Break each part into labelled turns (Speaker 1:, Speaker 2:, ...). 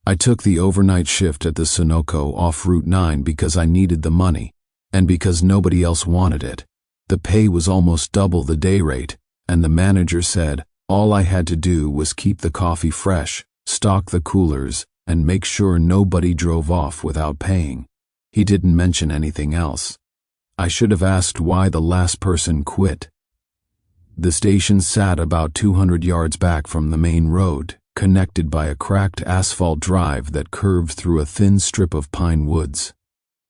Speaker 1: I took the overnight shift at the Sunoco off Route 9 because I needed the money, and because nobody else wanted it. The pay was almost double the day rate, and the manager said all I had to do was keep the coffee fresh, stock the coolers, and make sure nobody drove off without paying. He didn't mention anything else. I should have asked why the last person quit. The station sat about 200 yards back from the main road, connected by a cracked asphalt drive that curved through a thin strip of pine woods.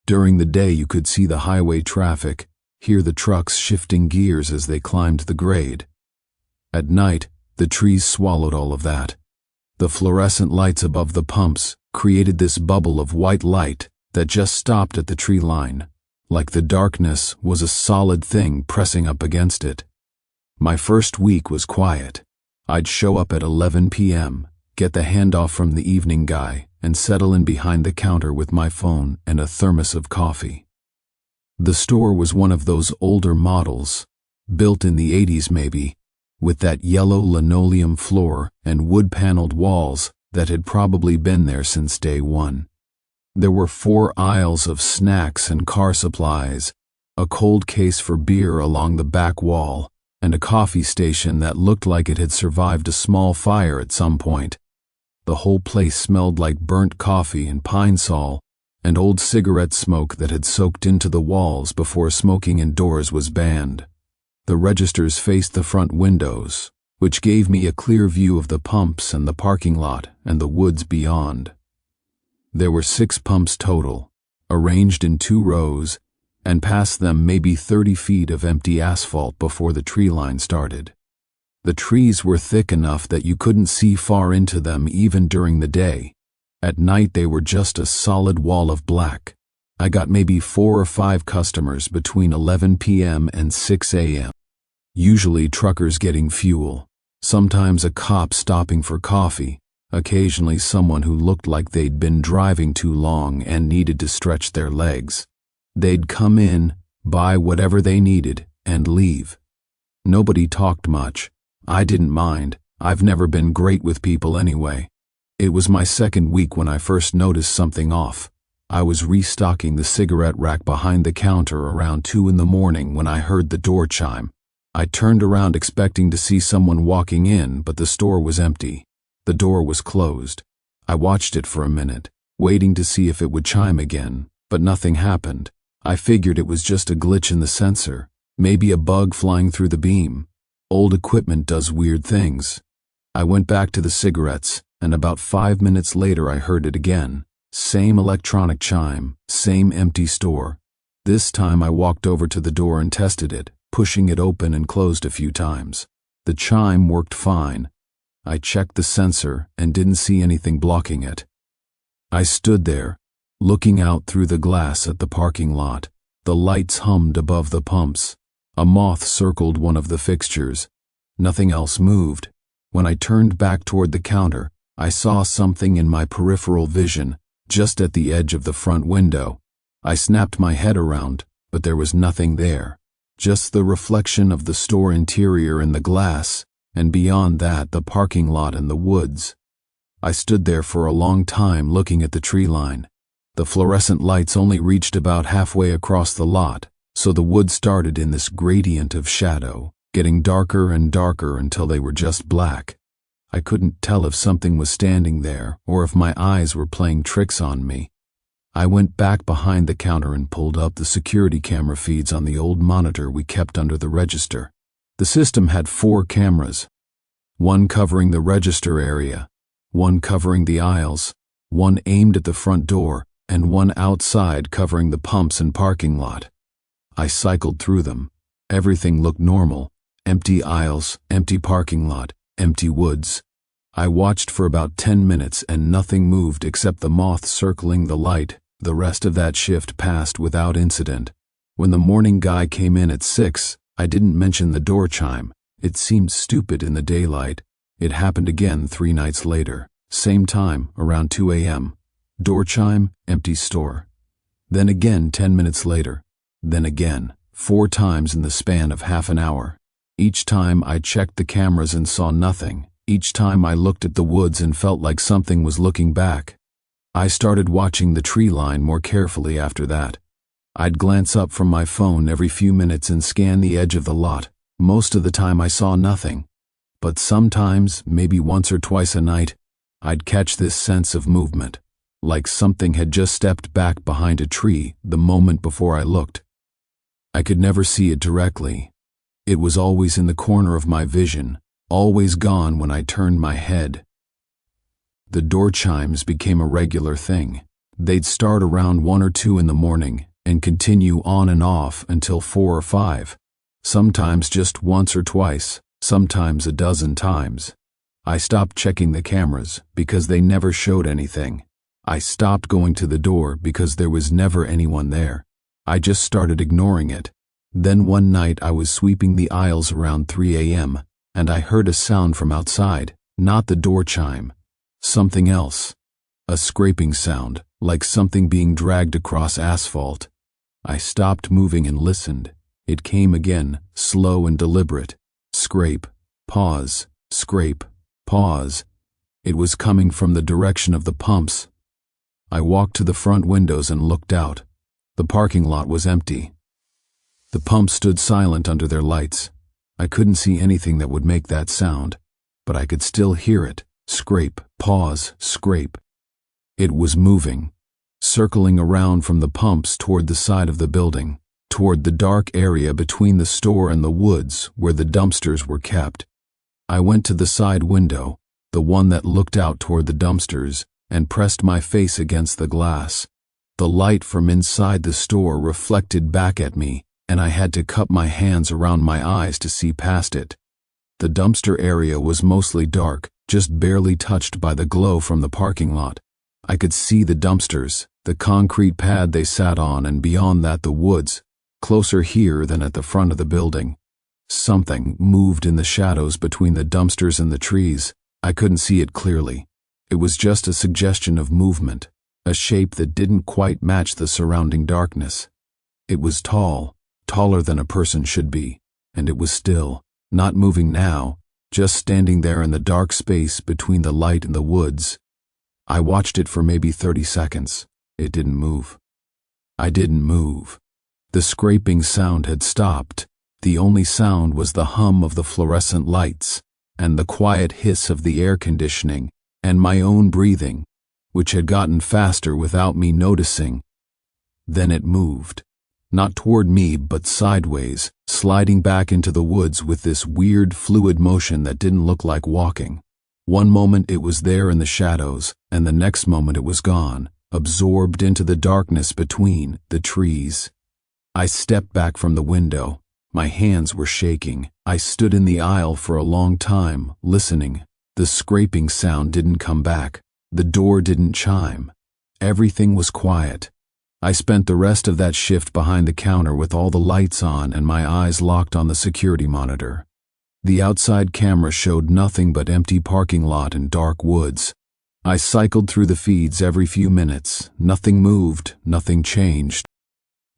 Speaker 1: During the day you could see the highway traffic, hear the trucks shifting gears as they climbed the grade. At night, the trees swallowed all of that. The fluorescent lights above the pumps created this bubble of white light that just stopped at the tree line, like the darkness was a solid thing pressing up against it. My first week was quiet. I'd show up at 11 p.m., get the handoff from the evening guy, and settle in behind the counter with my phone and a thermos of coffee. The store was one of those older models, built in the 80s maybe, with that yellow linoleum floor and wood-paneled walls that had probably been there since day one. There were 4 aisles of snacks and car supplies, a cold case for beer along the back wall, and a coffee station that looked like it had survived a small fire at some point. The whole place smelled like burnt coffee and pine sol and old cigarette smoke that had soaked into the walls before smoking indoors was banned. The registers faced the front windows, which gave me a clear view of the pumps and the parking lot and the woods beyond. There were 6 pumps total, arranged in 2 rows, and past them maybe 30 feet of empty asphalt before the tree line started. The trees were thick enough that you couldn't see far into them even during the day. At night they were just a solid wall of black. I got maybe 4 or 5 customers between 11 p.m. and 6 a.m. Usually truckers getting fuel, sometimes a cop stopping for coffee, occasionally someone who looked like they'd been driving too long and needed to stretch their legs. They'd come in, buy whatever they needed, and leave. Nobody talked much. I didn't mind. I've never been great with people anyway. It was my second week when I first noticed something off. I was restocking the cigarette rack behind the counter around 2 in the morning when I heard the door chime. I turned around expecting to see someone walking in, but the store was empty. The door was closed. I watched it for a minute, waiting to see if it would chime again, but nothing happened. I figured it was just a glitch in the sensor, maybe a bug flying through the beam. Old equipment does weird things. I went back to the cigarettes, and about 5 minutes later I heard it again. Same electronic chime, same empty store. This time I walked over to the door and tested it, pushing it open and closed a few times. The chime worked fine. I checked the sensor and didn't see anything blocking it. I stood there, looking out through the glass at the parking lot. The lights hummed above the pumps. A moth circled one of the fixtures. Nothing else moved. When I turned back toward the counter, I saw something in my peripheral vision, just at the edge of the front window. I snapped my head around, but there was nothing there. Just the reflection of the store interior in the glass, and beyond that the parking lot and the woods. I stood there for a long time looking at the tree line. The fluorescent lights only reached about halfway across the lot, so the woods started in this gradient of shadow, getting darker and darker until they were just black. I couldn't tell if something was standing there or if my eyes were playing tricks on me. I went back behind the counter and pulled up the security camera feeds on the old monitor we kept under the register. The system had 4 cameras, one covering the register area, one covering the aisles, one aimed at the front door, and one outside covering the pumps and parking lot. I cycled through them. Everything looked normal. Empty aisles, empty parking lot, empty woods. I watched for about 10 minutes and nothing moved except the moth circling the light. The rest of that shift passed without incident. When the morning guy came in at 6, I didn't mention the door chime. It seemed stupid in the daylight. It happened again 3 nights later. Same time, around 2 a.m. Door chime, empty store. Then again 10 minutes later. Then again, 4 times in the span of half an hour. Each time I checked the cameras and saw nothing. Each time I looked at the woods and felt like something was looking back. I started watching the tree line more carefully after that. I'd glance up from my phone every few minutes and scan the edge of the lot. Most of the time I saw nothing, but sometimes, maybe once or twice a night, I'd catch this sense of movement, like something had just stepped back behind a tree the moment before I looked. I could never see it directly. It was always in the corner of my vision, always gone when I turned my head. The door chimes became a regular thing. They'd start around 1 or 2 in the morning and continue on and off until 4 or 5, sometimes just once or twice, sometimes a dozen times. I stopped checking the cameras because they never showed anything. I stopped going to the door because there was never anyone there. I just started ignoring it. Then one night I was sweeping the aisles around 3 a.m. and I heard a sound from outside, not the door chime. Something else. A scraping sound, like something being dragged across asphalt. I stopped moving and listened. It came again, slow and deliberate. Scrape, pause, scrape, pause. It was coming from the direction of the pumps. I walked to the front windows and looked out. The parking lot was empty. The pumps stood silent under their lights. I couldn't see anything that would make that sound, but I could still hear it. Scrape, pause, scrape. It was moving, circling around from the pumps toward the side of the building, toward the dark area between the store and the woods where the dumpsters were kept. I went to the side window, the one that looked out toward the dumpsters, and pressed my face against the glass. The light from inside the store reflected back at me, and I had to cup my hands around my eyes to see past it. The dumpster area was mostly dark, just barely touched by the glow from the parking lot. I could see the dumpsters, the concrete pad they sat on, and beyond that the woods, closer here than at the front of the building. Something moved in the shadows between the dumpsters and the trees. I couldn't see it clearly. It was just a suggestion of movement, a shape that didn't quite match the surrounding darkness. It was tall, taller than a person should be, and it was still, not moving now, just standing there in the dark space between the light and the woods. I watched it for maybe 30 seconds. It didn't move. I didn't move. The scraping sound had stopped. The only sound was the hum of the fluorescent lights, and the quiet hiss of the air conditioning, and my own breathing, which had gotten faster without me noticing. Then it moved. Not toward me, but sideways, sliding back into the woods with this weird fluid motion that didn't look like walking. One moment it was there in the shadows, and the next moment it was gone, absorbed into the darkness between the trees. I stepped back from the window. My hands were shaking. I stood in the aisle for a long time, listening. The scraping sound didn't come back. The door didn't chime. Everything was quiet. I spent the rest of that shift behind the counter with all the lights on and my eyes locked on the security monitor. The outside camera showed nothing but empty parking lot and dark woods. I cycled through the feeds every few minutes. Nothing moved, nothing changed.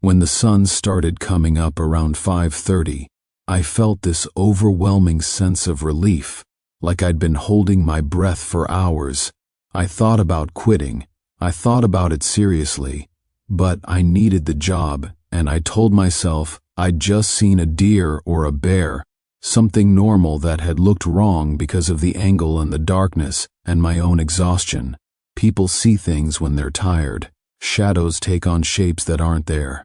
Speaker 1: When the sun started coming up around 5:30, I felt this overwhelming sense of relief, like I'd been holding my breath for hours. I thought about quitting. I thought about it seriously. But I needed the job, and I told myself I'd just seen a deer or a bear, something normal that had looked wrong because of the angle and the darkness and my own exhaustion. People see things when they're tired. Shadows take on shapes that aren't there.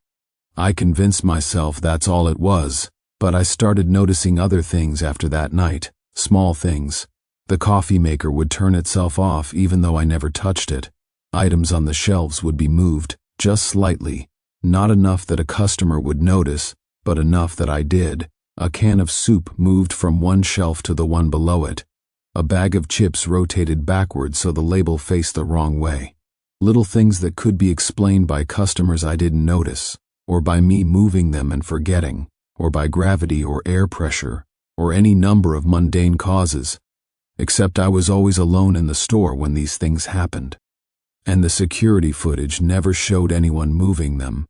Speaker 1: I convinced myself that's all it was, but I started noticing other things after that night, small things. The coffee maker would turn itself off even though I never touched it. Items on the shelves would be moved, just slightly, not enough that a customer would notice, but enough that I did. A can of soup moved from one shelf to the one below it. A bag of chips rotated backwards so the label faced the wrong way. Little things that could be explained by customers I didn't notice, or by me moving them and forgetting, or by gravity or air pressure, or any number of mundane causes. Except I was always alone in the store when these things happened. And the security footage never showed anyone moving them.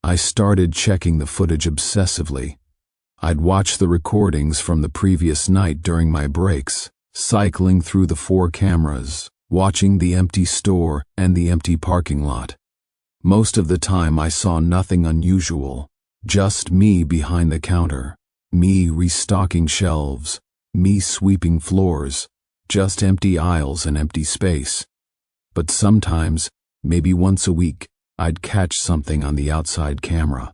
Speaker 1: I started checking the footage obsessively. I'd watch the recordings from the previous night during my breaks, cycling through the 4 cameras, watching the empty store and the empty parking lot. Most of the time I saw nothing unusual, just me behind the counter, me restocking shelves, me sweeping floors, just empty aisles and empty space. But sometimes, maybe once a week, I'd catch something on the outside camera.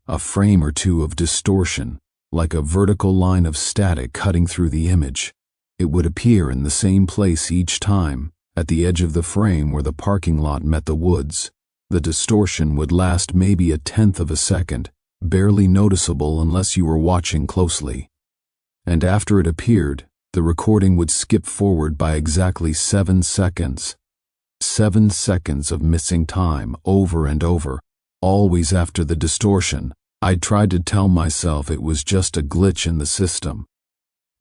Speaker 1: A frame or two of distortion, like a vertical line of static cutting through the image. It would appear in the same place each time, at the edge of the frame where the parking lot met the woods. The distortion would last maybe a tenth of a second, barely noticeable unless you were watching closely. And after it appeared, the recording would skip forward by exactly 7 seconds. 7 seconds of missing time over and over, always after the distortion. I tried to tell myself it was just a glitch in the system.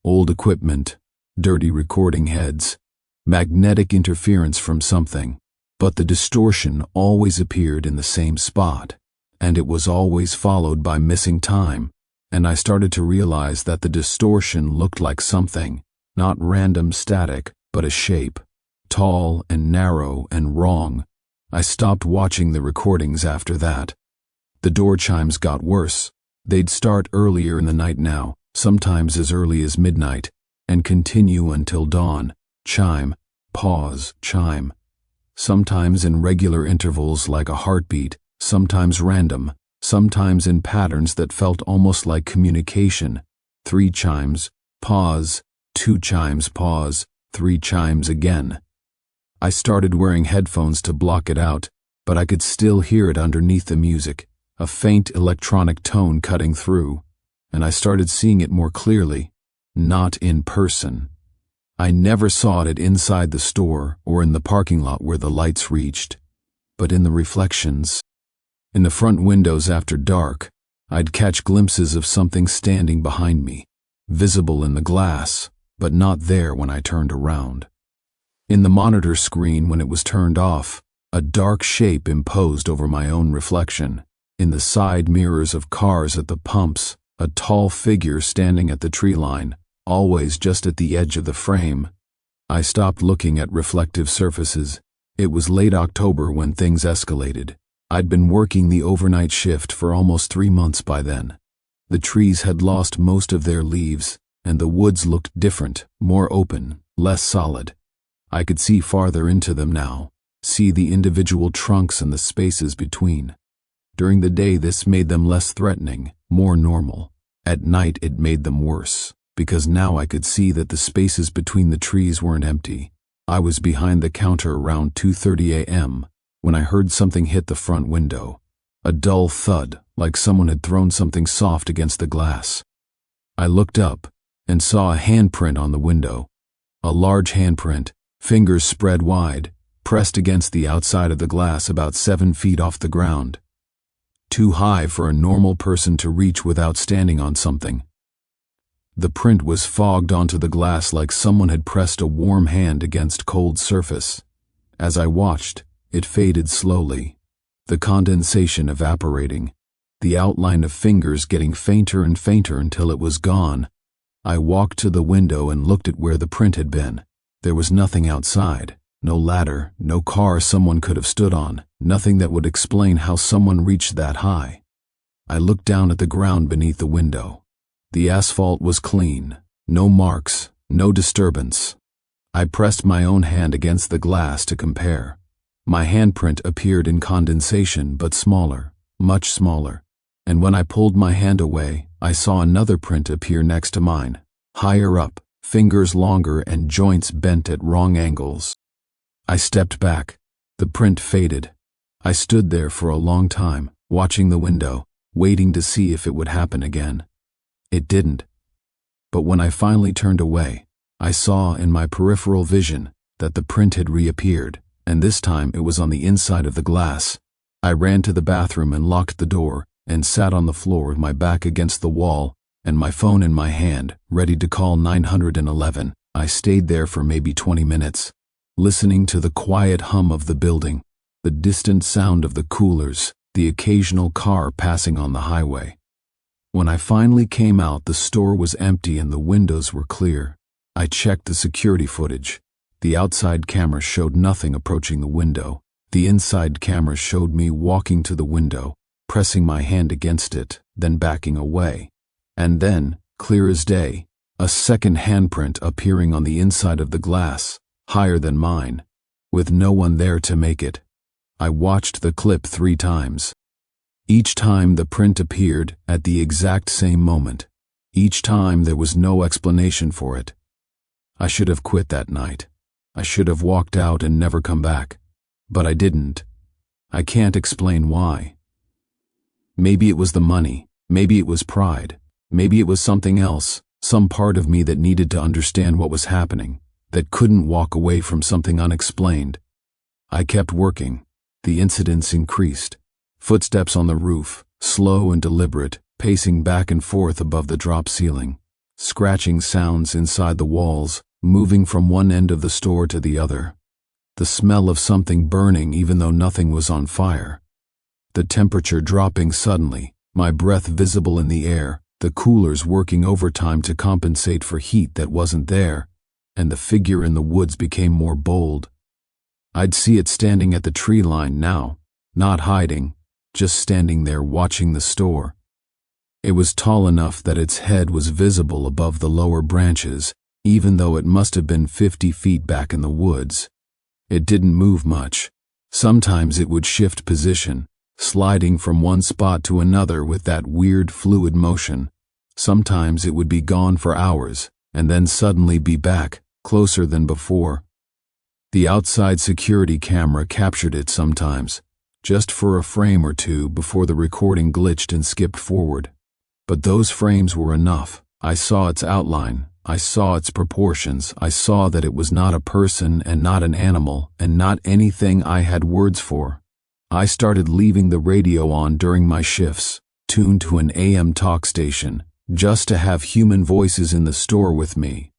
Speaker 1: Old equipment, dirty recording heads, magnetic interference from something. But the distortion always appeared in the same spot, and it was always followed by missing time, and I started to realize that the distortion looked like something, not random static, but a shape, tall and narrow and wrong. I stopped watching the recordings after that. The door chimes got worse. They'd start earlier in the night now, sometimes as early as midnight, and continue until dawn. Chime, pause, chime. Sometimes in regular intervals like a heartbeat, sometimes random, sometimes in patterns that felt almost like communication. 3 chimes, pause, 2 chimes, pause, 3 chimes again. I started wearing headphones to block it out, but I could still hear it underneath the music, a faint electronic tone cutting through, and I started seeing it more clearly, not in person. I never saw it inside the store or in the parking lot where the lights reached, but in the reflections. In the front windows after dark, I'd catch glimpses of something standing behind me, visible in the glass, but not there when I turned around. In the monitor screen when it was turned off, a dark shape imposed over my own reflection. In the side mirrors of cars at the pumps, a tall figure standing at the tree line, always just at the edge of the frame. I stopped looking at reflective surfaces. It was late October when things escalated. I'd been working the overnight shift for almost 3 months by then. The trees had lost most of their leaves, and the woods looked different, more open, less solid. I could see farther into them now, see the individual trunks and the spaces between. During the day this made them less threatening, more normal. At night it made them worse, because now I could see that the spaces between the trees weren't empty. I was behind the counter around 2:30 a.m. when I heard something hit the front window. A dull thud, like someone had thrown something soft against the glass. I looked up and saw a handprint on the window. A large handprint, fingers spread wide, pressed against the outside of the glass about 7 feet off the ground. Too high for a normal person to reach without standing on something. The print was fogged onto the glass like someone had pressed a warm hand against cold surface. As I watched, it faded slowly, the condensation evaporating, the outline of fingers getting fainter and fainter until it was gone. I walked to the window and looked at where the print had been. There was nothing outside, no ladder, no car someone could have stood on, nothing that would explain how someone reached that high. I looked down at the ground beneath the window. The asphalt was clean, no marks, no disturbance. I pressed my own hand against the glass to compare. My handprint appeared in condensation, but smaller, much smaller. And when I pulled my hand away, I saw another print appear next to mine, higher up, fingers longer and joints bent at wrong angles. I stepped back. The print faded. I stood there for a long time, watching the window, waiting to see if it would happen again. It didn't. But when I finally turned away, I saw in my peripheral vision that the print had reappeared, and this time it was on the inside of the glass. I ran to the bathroom and locked the door, and sat on the floor with my back against the wall and my phone in my hand, ready to call 911. I stayed there for maybe 20 minutes, listening to the quiet hum of the building, the distant sound of the coolers, the occasional car passing on the highway. When I finally came out, the store was empty and the windows were clear. I checked the security footage. The outside camera showed nothing approaching the window. The inside camera showed me walking to the window, pressing my hand against it, then backing away. And then, clear as day, a second handprint appearing on the inside of the glass, higher than mine, with no one there to make it. I watched the clip 3 times. Each time the print appeared at the exact same moment. Each time there was no explanation for it. I should have quit that night. I should have walked out and never come back. But I didn't. I can't explain why. Maybe it was the money. Maybe it was pride. Maybe it was something else, some part of me that needed to understand what was happening, that couldn't walk away from something unexplained. I kept working. The incidents increased. Footsteps on the roof, slow and deliberate, pacing back and forth above the drop ceiling. Scratching sounds inside the walls, moving from one end of the store to the other. The smell of something burning even though nothing was on fire. The temperature dropping suddenly, my breath visible in the air, the coolers working overtime to compensate for heat that wasn't there, and the figure in the woods became more bold. I'd see it standing at the tree line now, not hiding, just standing there watching the store. It was tall enough that its head was visible above the lower branches, even though it must have been 50 feet back in the woods. It didn't move much. Sometimes it would shift position, sliding from one spot to another with that weird fluid motion. Sometimes it would be gone for hours, and then suddenly be back, closer than before. The outside security camera captured it sometimes, just for a frame or two before the recording glitched and skipped forward. But those frames were enough. I saw its outline. I saw its proportions. I saw that it was not a person and not an animal and not anything I had words for. I started leaving the radio on during my shifts, tuned to an AM talk station, just to have human voices in the store with me.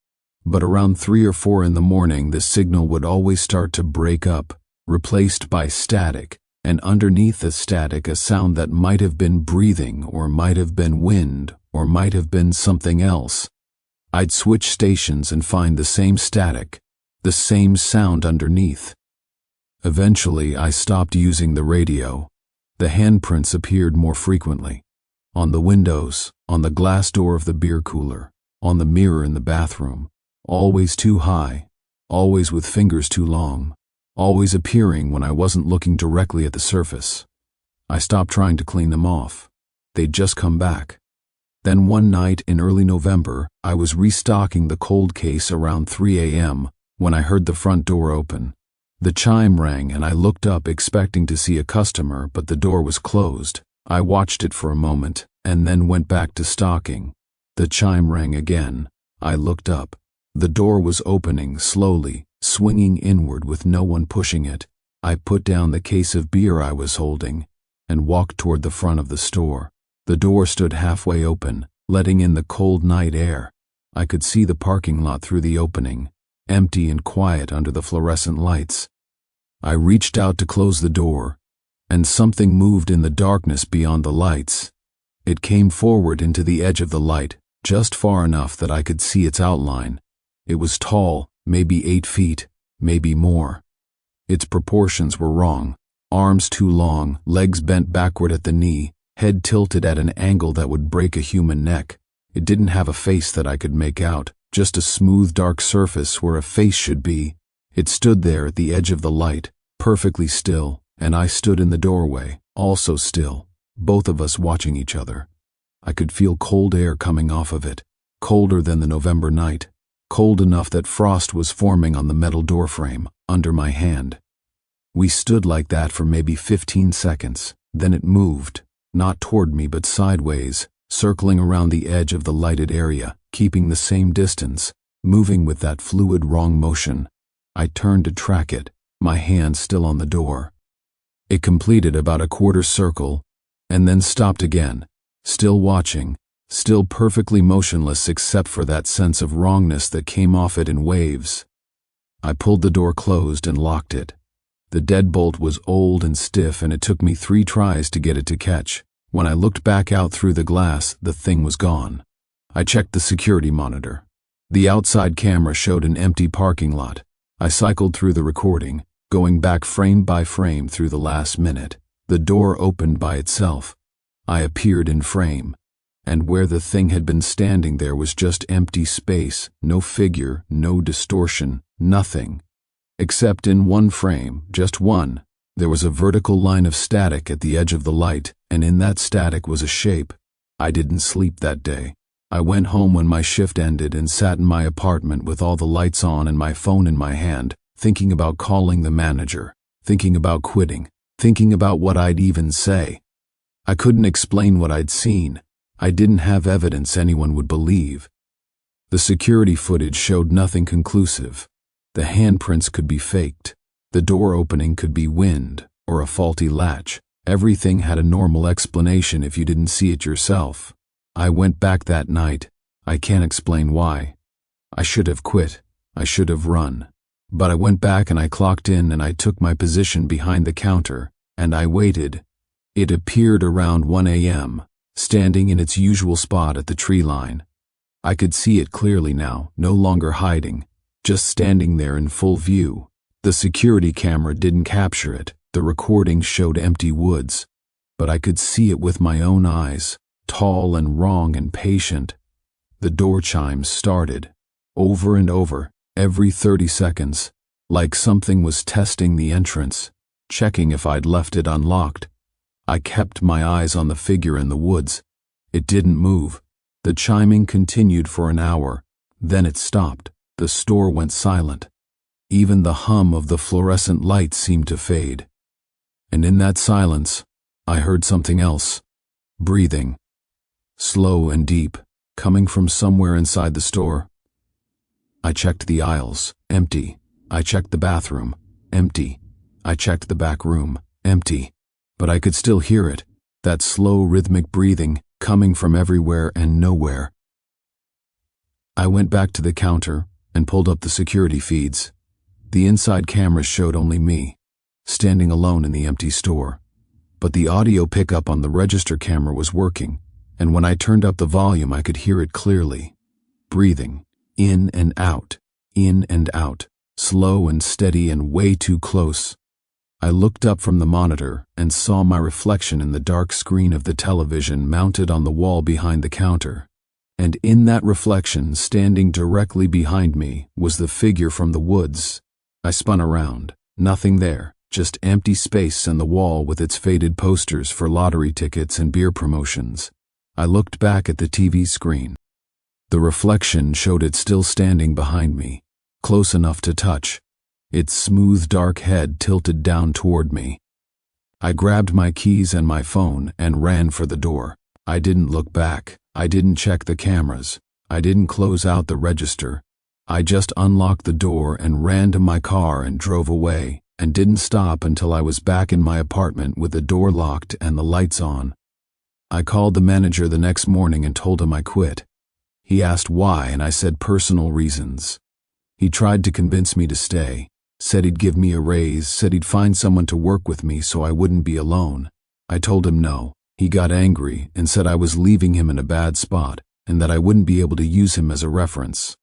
Speaker 1: But around 3 or 4 in the morning, the signal would always start to break up, replaced by static, and underneath the static a sound that might have been breathing or might have been wind or might have been something else. I'd switch stations and find the same static, the same sound underneath. Eventually, I stopped using the radio. The handprints appeared more frequently. On the windows, on the glass door of the beer cooler, on the mirror in the bathroom. Always too high, always with fingers too long, always appearing when I wasn't looking directly at the surface. I stopped trying to clean them off. They'd just come back. Then one night in early November, I was restocking the cold case around 3 a.m. when I heard the front door open. The chime rang and I looked up expecting to see a customer, but the door was closed. I watched it for a moment and then went back to stocking. The chime rang again. I looked up. The door was opening slowly, swinging inward with no one pushing it. I put down the case of beer I was holding and walked toward the front of the store. The door stood halfway open, letting in the cold night air. I could see the parking lot through the opening, empty and quiet under the fluorescent lights. I reached out to close the door, and something moved in the darkness beyond the lights. It came forward into the edge of the light, just far enough that I could see its outline. It was tall, maybe 8 feet, maybe more. Its proportions were wrong. Arms too long, legs bent backward at the knee, head tilted at an angle that would break a human neck. It didn't have a face that I could make out, just a smooth dark surface where a face should be. It stood there at the edge of the light, perfectly still, and I stood in the doorway, also still, both of us watching each other. I could feel cold air coming off of it, colder than the November night, cold enough that frost was forming on the metal doorframe, under my hand. We stood like that for maybe 15 seconds, then it moved, not toward me but sideways, circling around the edge of the lighted area, keeping the same distance, moving with that fluid wrong motion. I turned to track it, my hand still on the door. It completed about a quarter circle, and then stopped again, still watching, still perfectly motionless except for that sense of wrongness that came off it in waves. I pulled the door closed and locked it. The deadbolt was old and stiff and it took me 3 tries to get it to catch. When I looked back out through the glass, the thing was gone. I checked the security monitor. The outside camera showed an empty parking lot. I cycled through the recording, going back frame by frame through the last minute. The door opened by itself. I appeared in frame, and where the thing had been standing there was just empty space, no figure, no distortion, nothing. Except in one frame, just one, there was a vertical line of static at the edge of the light, and in that static was a shape. I didn't sleep that day. I went home when my shift ended and sat in my apartment with all the lights on and my phone in my hand, thinking about calling the manager, thinking about quitting, thinking about what I'd even say. I couldn't explain what I'd seen. I didn't have evidence anyone would believe. The security footage showed nothing conclusive. The handprints could be faked. The door opening could be wind or a faulty latch. Everything had a normal explanation if you didn't see it yourself. I went back that night. I can't explain why. I should have quit. I should have run. But I went back and I clocked in and I took my position behind the counter, and I waited. It appeared around 1 a.m., standing in its usual spot at the tree line. I could see it clearly now, no longer hiding, just standing there in full view. The security camera didn't capture it. The recording showed empty woods, but I could see it with my own eyes, tall and wrong and patient. The door chimes started, over and over, every 30 seconds, like something was testing the entrance, checking if I'd left it unlocked. I kept my eyes on the figure in the woods. It didn't move. The chiming continued for an hour. Then it stopped. The store went silent. Even the hum of the fluorescent lights seemed to fade. And in that silence, I heard something else. Breathing. Slow and deep, coming from somewhere inside the store. I checked the aisles. Empty. I checked the bathroom. Empty. I checked the back room. Empty. But I could still hear it, that slow rhythmic breathing, coming from everywhere and nowhere. I went back to the counter and pulled up the security feeds. The inside cameras showed only me, standing alone in the empty store. But the audio pickup on the register camera was working, and when I turned up the volume I could hear it clearly. Breathing, in and out, slow and steady and way too close. I looked up from the monitor and saw my reflection in the dark screen of the television mounted on the wall behind the counter. And in that reflection, standing directly behind me, was the figure from the woods. I spun around. Nothing there, just empty space and the wall with its faded posters for lottery tickets and beer promotions. I looked back at the TV screen. The reflection showed it still standing behind me, close enough to touch. Its smooth dark head tilted down toward me. I grabbed my keys and my phone and ran for the door. I didn't look back. I didn't check the cameras. I didn't close out the register. I just unlocked the door and ran to my car and drove away, and didn't stop until I was back in my apartment with the door locked and the lights on. I called the manager the next morning and told him I quit. He asked why, and I said personal reasons. He tried to convince me to stay. Said he'd give me a raise, said he'd find someone to work with me so I wouldn't be alone. I told him no. He got angry and said I was leaving him in a bad spot and that I wouldn't be able to use him as a reference.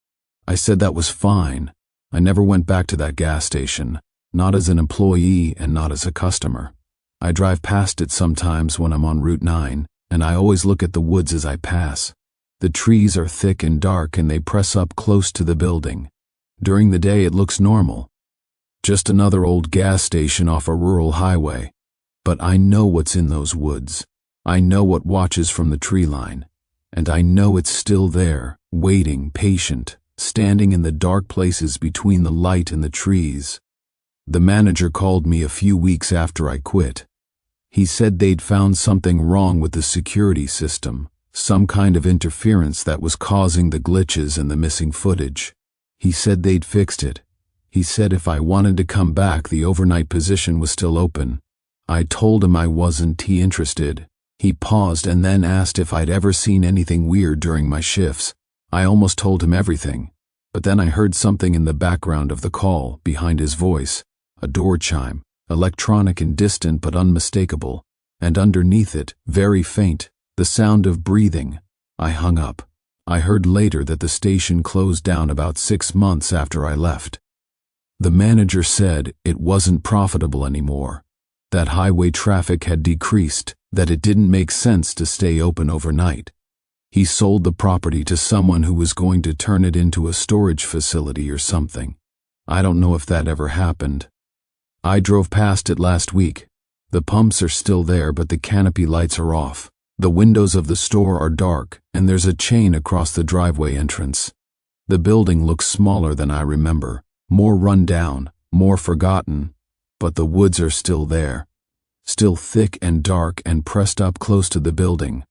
Speaker 1: I said that was fine. I never went back to that gas station, not as an employee and not as a customer. I drive past it sometimes when I'm on Route 9, and I always look at the woods as I pass. The trees are thick and dark and they press up close to the building. During the day it looks normal. Just another old gas station off a rural highway. But I know what's in those woods. I know what watches from the tree line. And I know it's still there, waiting, patient, standing in the dark places between the light and the trees. The manager called me a few weeks after I quit. He said they'd found something wrong with the security system, some kind of interference that was causing the glitches and the missing footage. He said they'd fixed it. He said if I wanted to come back, the overnight position was still open. I told him I wasn't interested. He paused and then asked if I'd ever seen anything weird during my shifts. I almost told him everything, but then I heard something in the background of the call, behind his voice, a door chime, electronic and distant but unmistakable, and underneath it, very faint, the sound of breathing. I hung up. I heard later that the station closed down about 6 months after I left. The manager said it wasn't profitable anymore, that highway traffic had decreased, that it didn't make sense to stay open overnight. He sold the property to someone who was going to turn it into a storage facility or something. I don't know if that ever happened. I drove past it last week. The pumps are still there, but the canopy lights are off. The windows of the store are dark, and there's a chain across the driveway entrance. The building looks smaller than I remember, more run down, more forgotten, but the woods are still there, still thick and dark and pressed up close to the building.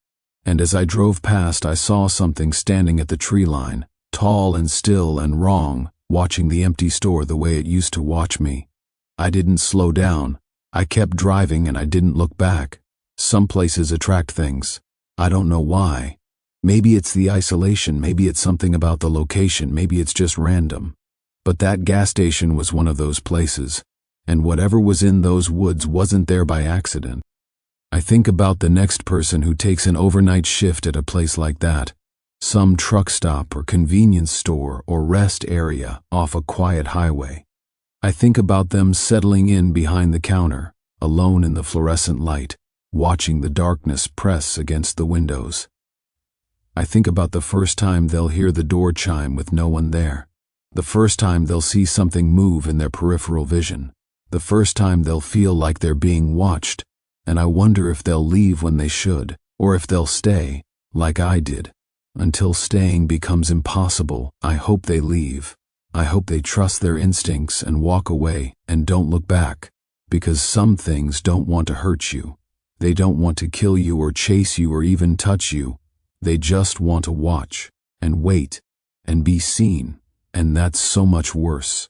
Speaker 1: And as I drove past, I saw something standing at the tree line, tall and still and wrong, watching the empty store the way it used to watch me. I didn't slow down. I kept driving and I didn't look back. Some places attract things. I don't know why. Maybe it's the isolation, maybe it's something about the location, maybe it's just random. But that gas station was one of those places, and whatever was in those woods wasn't there by accident. I think about the next person who takes an overnight shift at a place like that, some truck stop or convenience store or rest area off a quiet highway. I think about them settling in behind the counter, alone in the fluorescent light, watching the darkness press against the windows. I think about the first time they'll hear the door chime with no one there, the first time they'll see something move in their peripheral vision, the first time they'll feel like they're being watched, and I wonder if they'll leave when they should, or if they'll stay, like I did. Until staying becomes impossible, I hope they leave. I hope they trust their instincts and walk away and don't look back, because some things don't want to hurt you. They don't want to kill you or chase you or even touch you. They just want to watch and wait and be seen, and that's so much worse.